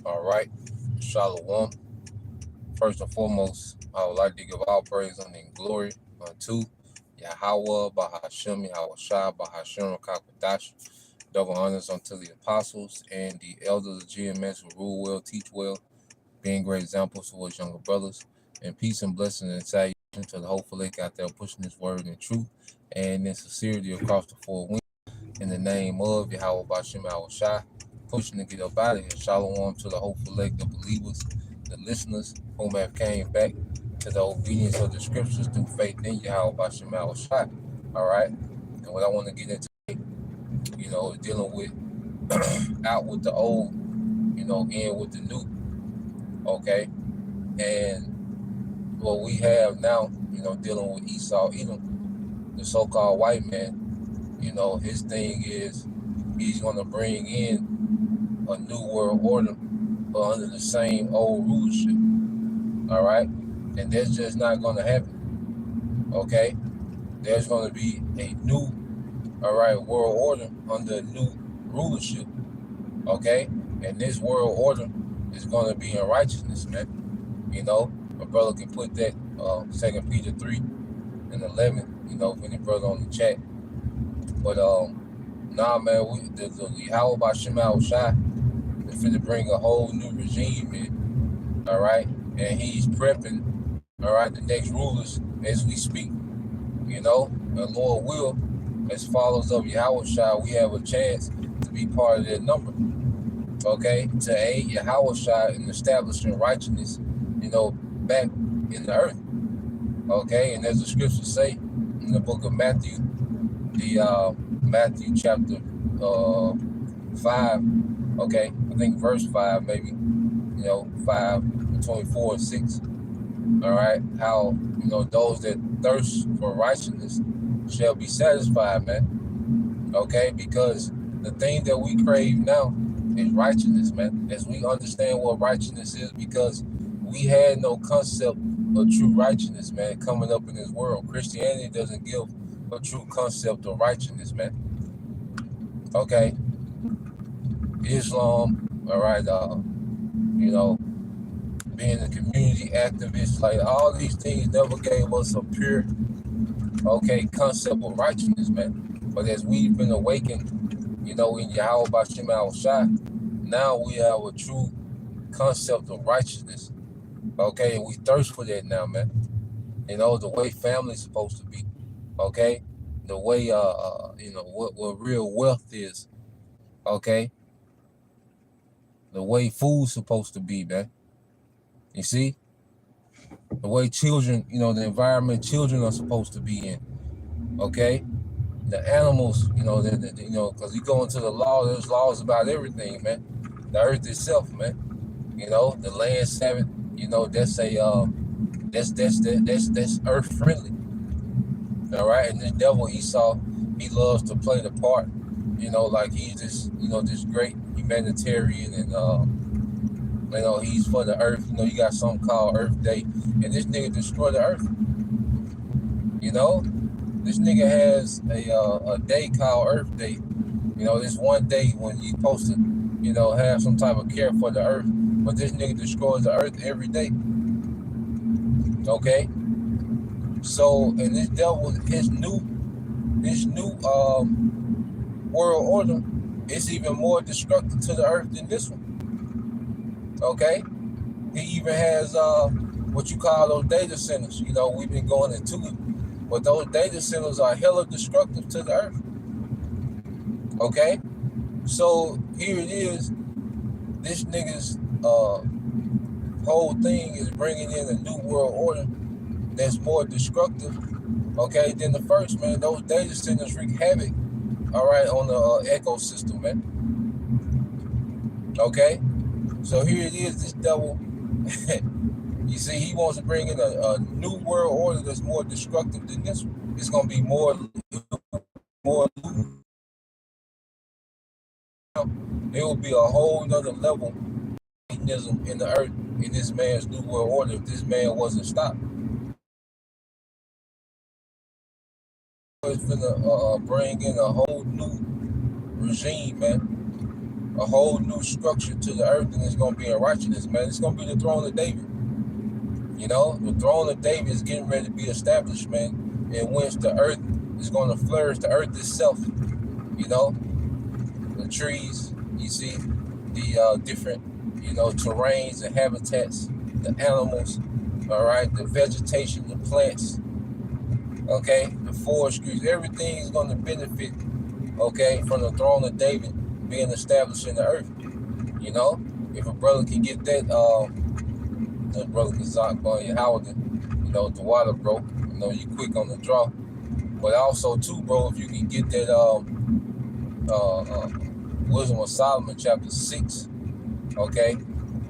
All right. Shalom. First and foremost, I would like to give all praise and glory unto Yahweh, Bahashem, Yahweh Shai, Bahashem, Kakadash. Double honors unto the apostles and the elders of GMS who rule well, teach well, being great examples to his younger brothers. And peace and blessing and salutation to the hopeful lake out there pushing this word in truth and in sincerity across the four winds. In the name of Yahweh Bashem Yahweh Shai, pushing to get up out of here. Shalom to the hopeful lake, the believers, the listeners whom have came back to the obedience of the scriptures through faith in Yahweh Bashem Yahweh Shai. All right. And what I want to get into, is dealing with out with the old, in with the new. Okay. And what we have now, dealing with Esau Edom, the so-called white man, his thing is he's going to bring in a new world order, but under the same old rulership. All right. And that's just not going to happen. Okay. There's going to be a new, world order under new rulership. Okay. And this world order is going to be in righteousness, man. My brother can put that 2 Peter 3 and 11, for any brother on the chat. But nah, man, the Yahweh Bashem Yahweh Shai is finna bring a whole new regime in, all right? And he's prepping, all right, the next rulers as we speak, and Lord will, as followers of Yahweh Shai, we have a chance to be part of that number, okay? To aid Yahweh Shai in establishing righteousness, back in the earth, okay? And as the scriptures say in the book of Matthew, Matthew chapter 5, okay, I think verse 5 maybe, 5, 24 and 6, all right, how, those that thirst for righteousness shall be satisfied, man, okay, because the thing that we crave now is righteousness, man, as we understand what righteousness is, because we had no concept of true righteousness, man, coming up in this world. Christianity doesn't give a true concept of righteousness, man. Okay. Islam, all right, being a community activist, like all these things never gave us a pure, concept of righteousness, man. But as we've been awakened, in Yahweh Bashem Yahweh Shai, now we have a true concept of righteousness. Okay, and we thirst for that now, man. The way family's supposed to be. Okay, the way what real wealth is. Okay, the way food's supposed to be, man. You see, the way children, the environment children are supposed to be in. Okay, the animals, because you go into the law, there's laws about everything, man. The earth itself, man. The land Sabbath. That's that's earth friendly. All right, and the devil Esau, he loves to play the part, like he's this great humanitarian, and he's for the earth. You got something called Earth Day, and this nigga destroy the earth. This nigga has a day called Earth Day. This one day when you supposed to, have some type of care for the earth, but this nigga destroys the earth every day. Okay. So, and this devil, his new world order is even more destructive to the earth than this one. Okay, he even has what you call those data centers. We've been going into it, but those data centers are hella destructive to the earth. Okay, so here it is. This nigga's whole thing is bringing in a new world order that's more destructive, than the first, man. Those data centers wreak havoc, all right, on the ecosystem, man. Okay, so here it is, this devil, you see, he wants to bring in a new world order that's more destructive than this one. It's going to be more, it will be a whole nother level of Satanism in the earth in this man's new world order if this man wasn't stopped. It's gonna bring in a whole new regime, man. a whole new structure to the earth, and it's going to be in righteousness, man. It's going to be the throne of David. You know, the throne of David is getting ready to be established, man, in which the earth is going to flourish, the earth itself. You know, the trees, you see, the different, you know, terrains and habitats, the animals, all right, the vegetation, the plants, okay, the forestries, everything is going to benefit, okay, from the throne of David being established in the earth. You know, if a brother can get that, the brother Kazak Bunny Howard, you know, the water, bro, you know, you quick on the draw. But also too, bro, if you can get that Wisdom of Solomon chapter 6, okay,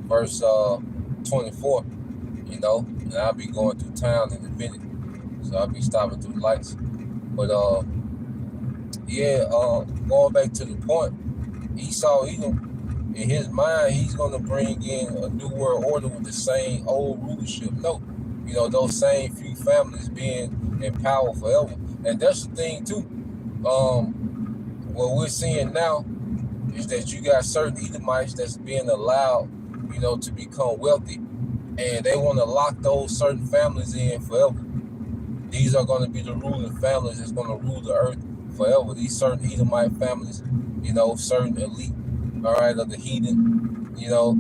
verse 24, you know, and I'll be going through town in a minute, so I'll be stopping through lights. But yeah, going back to the point, Esau Edom, in his mind, he's gonna bring in a new world order with the same old rulership. No, you know, those same few families being in power forever. And that's the thing too. What we're seeing now is that you got certain Edomites that's being allowed, you know, to become wealthy, and they want to lock those certain families in forever. These are going to be the ruling families that's going to rule the earth forever. These certain Edomite families, you know, certain elite, all right, of the heathen, you know,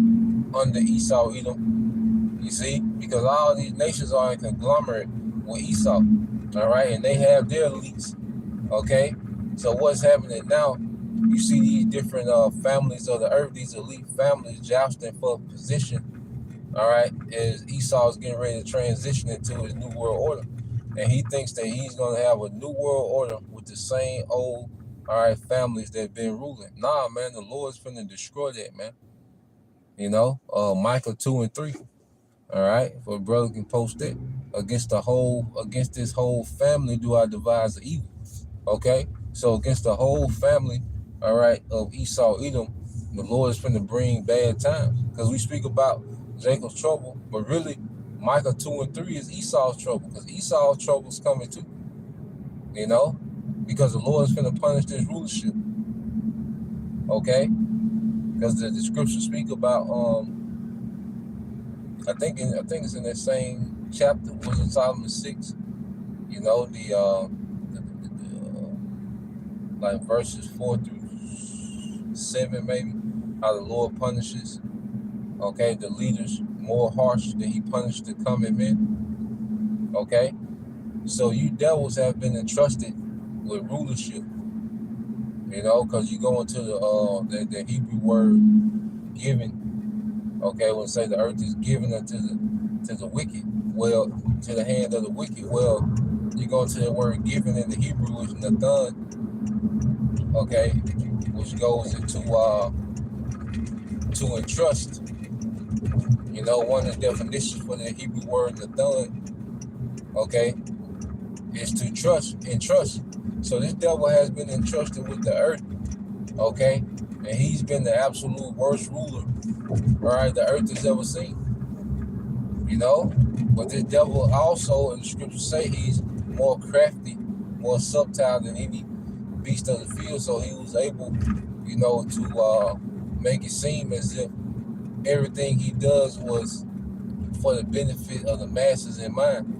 under Esau Edom. You see, because all these nations are in conglomerate with Esau, all right, and they have their elites, okay. So what's happening now? You see these different families of the earth, these elite families jousting for position, all right, as Esau is getting ready to transition into his new world order. And he thinks that he's going to have a new world order with the same old, all right, families that have been ruling. Nah, man, the Lord's finna destroy that, man. You know, Micah 2 and 3, all right, if a brother can post it, against this whole family do I devise the evil, okay? So against the whole family, all right, of Esau Edom, the Lord is finna bring bad times. Because we speak about Jacob's trouble, but really, Micah 2 and 3 is Esau's trouble, because Esau's trouble is coming too, you know, because the Lord is finna punish this rulership, okay? Because the scriptures speak about, I think it's in that same chapter, was in Solomon 6, you know, like verses 4 through 7, maybe, how the Lord punishes, okay, the leaders more harsh than he punished the common men, okay? So you devils have been entrusted with rulership, you know, because you go into the Hebrew word given, okay, when say the earth is given unto the wicked, well, to the hand of the wicked, well, you go to the word given in the Hebrew, which is Nathan, okay, which goes into to entrust. You know, one of the definitions for the Hebrew word Nathan, okay, is to entrust. So this devil has been entrusted with the earth, okay, and he's been the absolute worst ruler, all right, the earth has ever seen. You know, but this devil also, in the scriptures say, he's more crafty, more subtle than any beast of the field. So he was able, you know, to make it seem as if everything he does was for the benefit of the masses in mind.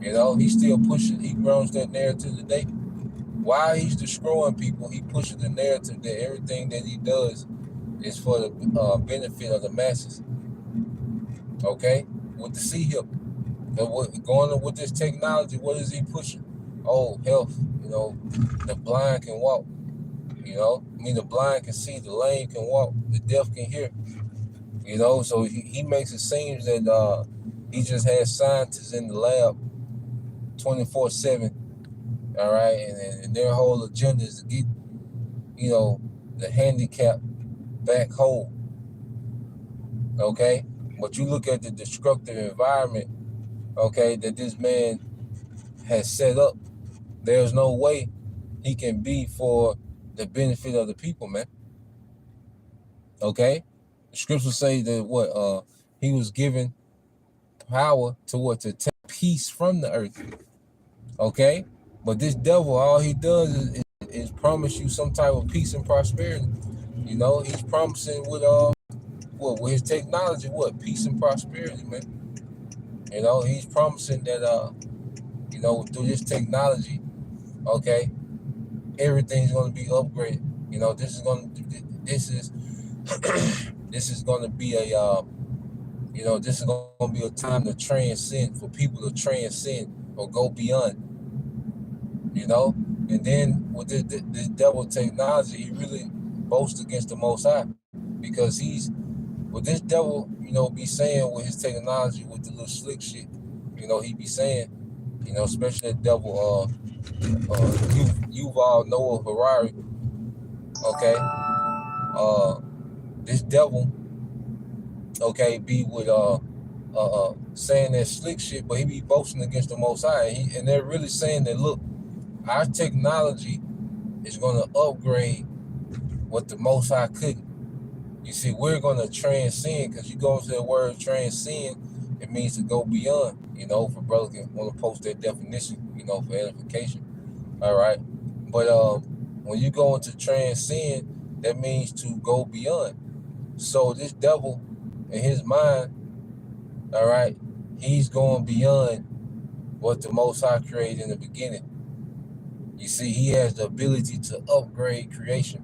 You know, he's still pushing, he grows that narrative today. While he's destroying people, he pushes the narrative that everything that he does is for the benefit of the masses. Okay, with the C-hip, going with this technology, what is he pushing? Oh, health. You know, the blind can walk. You know, I mean, the blind can see, the lame can walk, the deaf can hear. You know, so he makes it seem that he just has scientists in the lab 24/7. All right, and their whole agenda is to get, you know, the handicapped back whole. Okay, but you look at the destructive environment, okay, that this man has set up. There's no way he can be for the benefit of the people, man. Okay, the scriptures say that he was given power to take peace from the earth. Okay, but this devil, all he does is promise you some type of peace and prosperity. You know, he's promising with with his technology, what, peace and prosperity, man. You know, he's promising that you know, through this technology, okay, everything's gonna be upgraded. You know, this is this is gonna be a you know, this is gonna be a time to transcend, for people to transcend or go beyond. You know, and then with this devil technology, he really boasts against the Most High, because he's with this devil. You know, be saying with his technology, with the little slick shit. You know, he be saying, you know, especially the devil, Yuval Noah Harari. Okay, this devil, okay, be with saying that slick shit, but he be boasting against the Most High, and they're really saying that, look, our technology is going to upgrade what the Most High couldn't. You see, we're going to transcend, because you go into the word transcend, it means to go beyond. You know, for brothers can want to post that definition, you know, for edification. All right, but when you go into transcend, that means to go beyond. So this devil, in his mind, all right, he's going beyond what the Most High created in the beginning. You see, he has the ability to upgrade creation.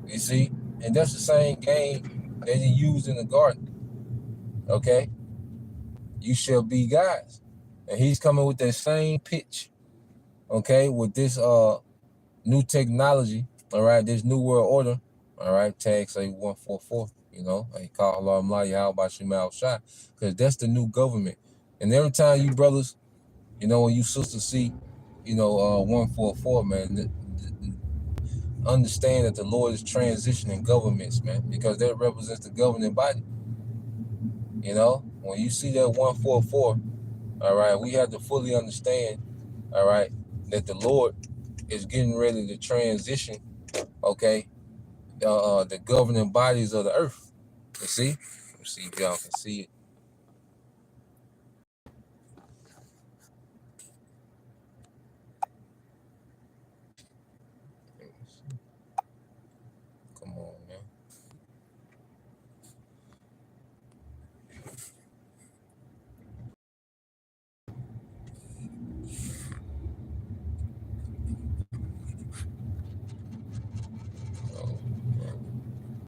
You see, and that's the same game that he used in the garden. Okay, you shall be gods, and he's coming with that same pitch. Okay, with this new technology. All right, this new world order. All right, tag say 144. You know, I call Allah Mlaya, how about you mal shot? Because that's the new government. And every time you brothers, you know, when you sisters see, you know, 144, man, understand that the Lord is transitioning governments, man, because that represents the governing body. You know, when you see that 144, all right, we have to fully understand, all right, that the Lord is getting ready to transition, okay, the governing bodies of the earth. You see? Let's see if y'all can see it.